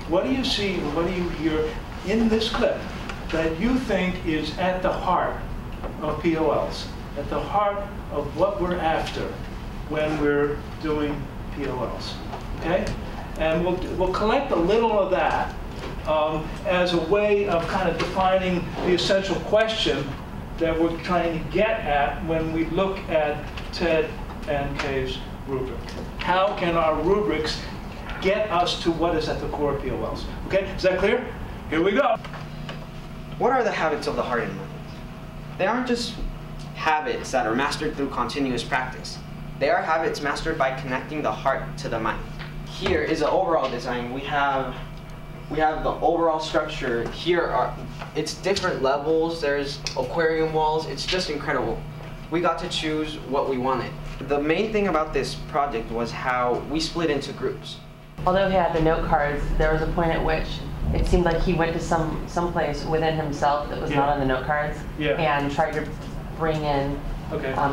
What do you see, or what do you hear in this clip that you think is at the heart of POLs, at the heart of what we're after when we're doing POLs, okay? And we'll collect a little of that as a way of kind of defining the essential question that we're trying to get at when we look at Ted and Kay's rubric. How can our rubrics get us to what is at the core of POLs? Okay, is that clear? Here we go. What are the habits of the heart and mind? They aren't just habits that are mastered through continuous practice. They are habits mastered by connecting the heart to the mind. Here is the overall design. We have the overall structure. Here it's different levels. There's aquarium walls. It's just incredible. We got to choose what we wanted. The main thing about this project was how we split into groups. Although he had the note cards, there was a point at which it seemed like he went to some place within himself that was not on the note cards and tried to bring in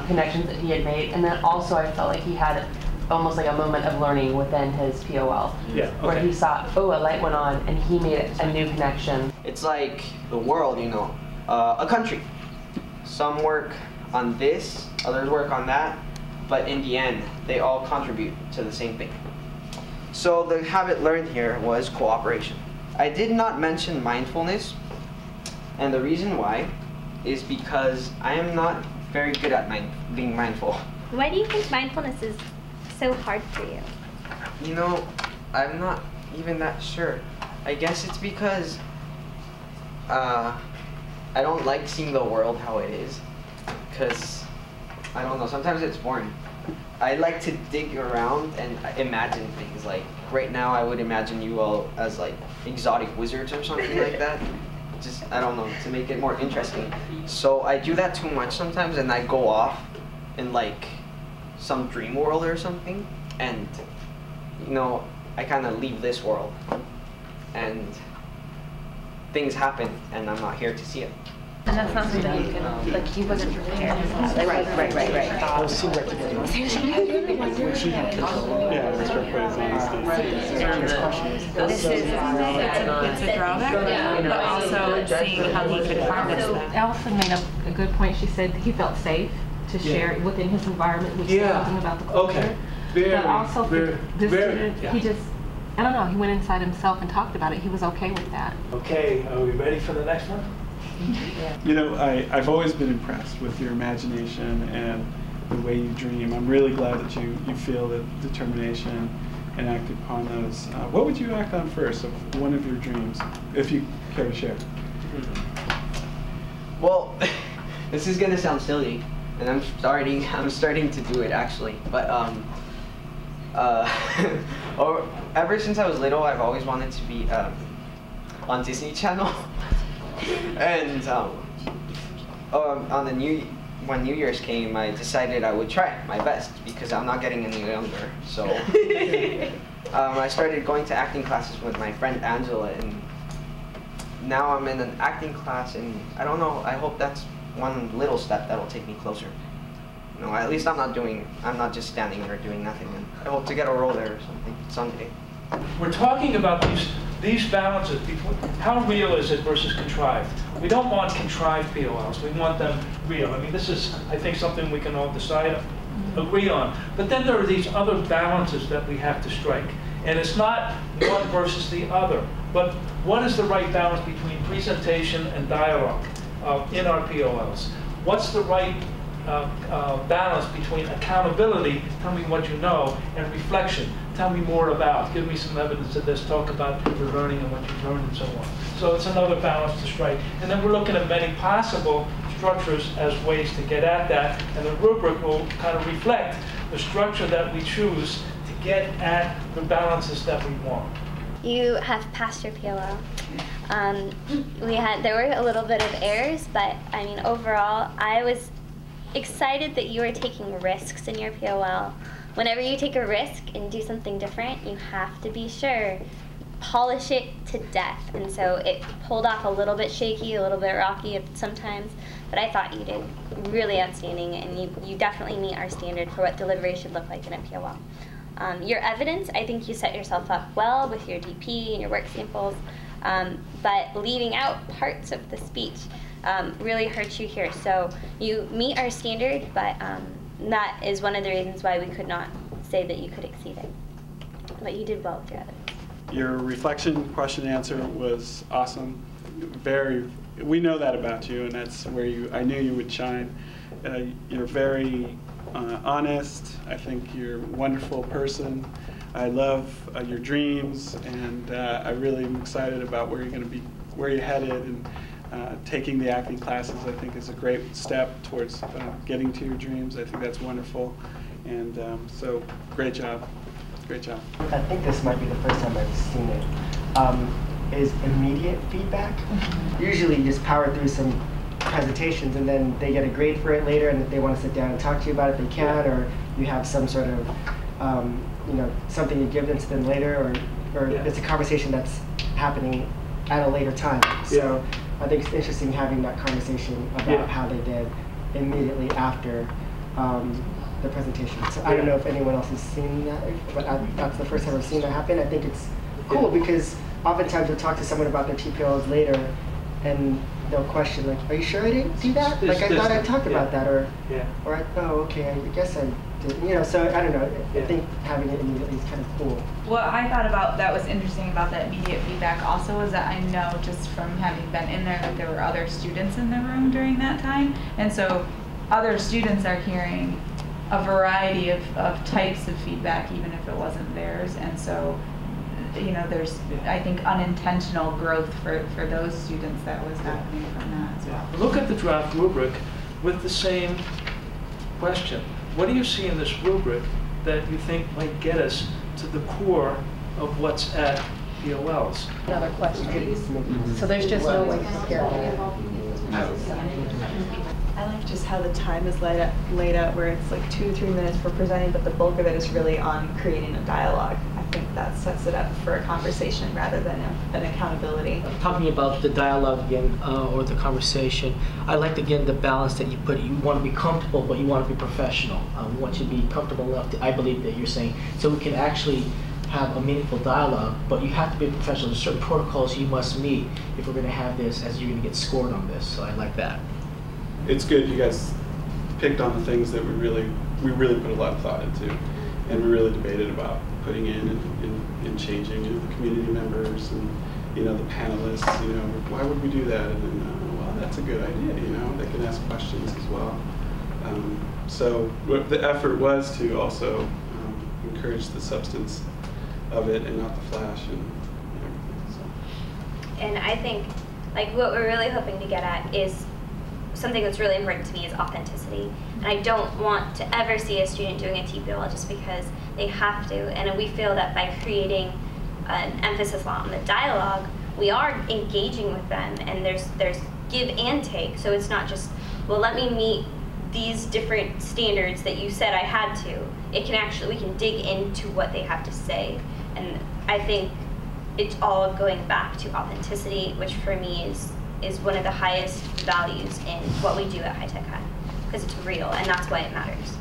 connections that he had made. And then also I felt like he had almost like a moment of learning within his POL where he saw, oh, a light went on, and he made a new connection. It's like the world, you know, a country. Some work on this, others work on that, but in the end, they all contribute to the same thing. So the habit learned here was cooperation. I did not mention mindfulness, and the reason why is because I am not very good at being mindful. Why do you think mindfulness is so hard for you? You know, I'm not even that sure. I guess it's because I don't like seeing the world how it is, because I don't know, sometimes it's boring. I like to dig around and imagine things. Like right now I would imagine you all as like exotic wizards or something like that. Just, I don't know, to make it more interesting. So I do that too much sometimes, and I go off in like some dream world or something, and you know, I kind of leave this world and things happen and I'm not here to see it. And that's not something that you can, like, he wasn't prepared. Right. I'll see what to do. She had control. Yeah, respect for his honesty. This is, it's a drawback, but also seeing how he could harness that. Allison made a good point. She said he felt safe to share within his environment, which is something about the culture. But also, this student, he just, I don't know, he went inside himself and talked about it. He was okay with that. Okay, are we ready for the next one? You know, I've always been impressed with your imagination and the way you dream. I'm really glad that you feel the determination and act upon those. What would you act on first of one of your dreams, if you care to share? Well, this is gonna sound silly, and I'm starting to do it actually. But ever since I was little, I've always wanted to be on Disney Channel. And on when New Year's came, I decided I would try my best because I'm not getting any younger. So I started going to acting classes with my friend Angela, and now I'm in an acting class, and I don't know, I hope that's one little step that will take me closer. You know, at least I'm not just standing there doing nothing, and I hope to get a role there or something someday. We're talking about these balances between how real is it versus contrived. We don't want contrived POLs. We want them real. I mean, this is, I think, something we can all agree on. But then there are these other balances that we have to strike. And it's not one versus the other, but what is the right balance between presentation and dialogue in our POLs? What's the right balance between accountability, tell me what you know, and reflection, tell me more about, give me some evidence of this, talk about your learning and what you've learned and so on. So it's another balance to strike. And then we're looking at many possible structures as ways to get at that, and the rubric will kind of reflect the structure that we choose to get at the balances that we want. You have passed your POL. There were a little bit of errors, but I mean, overall, I was excited that you were taking risks in your POL. Whenever you take a risk and do something different, you have to be sure, polish it to death. And so it pulled off a little bit shaky, a little bit rocky sometimes, but I thought you did really outstanding, and you definitely meet our standard for what delivery should look like in a POL. Your evidence, I think you set yourself up well with your DP and your work samples, but leaving out parts of the speech really hurts you here. So you meet our standard, but that is one of the reasons why we could not say that you could exceed it. But you did well with your evidence. Your reflection question answer was awesome. We know that about you, and that's where I knew you would shine. You're very honest. I think you're a wonderful person. I love your dreams, and I really am excited about where you're going to be, where you're headed, and taking the acting classes. I think is a great step towards getting to your dreams. I think that's wonderful, and so great job. Great job. I think this might be the first time I've seen it. Is immediate feedback. Usually you just power through some presentations and then they get a grade for it later, and if they want to sit down and talk to you about it, they can, or you have some sort of, something you give them to them later, or it's a conversation that's happening at a later time. So I think it's interesting having that conversation about how they did immediately after the presentation. So I don't know if anyone else has seen that, but that's the first time I've seen that happen. I think it's cool because oftentimes you'll talk to someone about their TPLs later and they'll question, like, are you sure I didn't see that? Like, I thought I talked about that, or okay, I guess I didn't. So I don't know. I think having it immediately is kind of cool. What I thought about that was interesting about that immediate feedback also is that I know just from having been in there that there were other students in the room during that time, and so other students are hearing a variety of types of feedback, even if it wasn't theirs, and so there's, I think, unintentional growth for those students that was happening from that as well. Look at the draft rubric with the same question. What do you see in this rubric that you think might get us to the core of what's at POLs? Another question. So there's just no way to prepare. I like just how the time is laid out where it's like 2 to 3 minutes for presenting, but the bulk of it is really on creating a dialogue. I think that sets it up for a conversation rather than an accountability. Talking about the dialogue again, or the conversation, I liked again the balance that you put. You want to be comfortable, but you want to be professional. We want you to be comfortable enough to, I believe that you're saying, so we can actually have a meaningful dialogue, but you have to be a professional. There's certain protocols you must meet if we're going to have this, as you're going to get scored on this. So I like that. It's good you guys picked on the things that we really put a lot of thought into, and we really debated about putting in and changing. The community members and the panelists. Why would we do that? And then, well, that's a good idea. They can ask questions as well. So the effort was to also encourage the substance of it and not the flash and everything. So. And I think, like, what we're really hoping to get at is something that's really important to me is authenticity. And I don't want to ever see a student doing a TPOL just because they have to. And we feel that by creating an emphasis on the dialogue, we are engaging with them, and there's give and take. So it's not just, well, let me meet these different standards that you said I had to. It can actually, we can dig into what they have to say. And I think it's all going back to authenticity, which for me is one of the highest values in what we do at High Tech High, because it's real, and that's why it matters.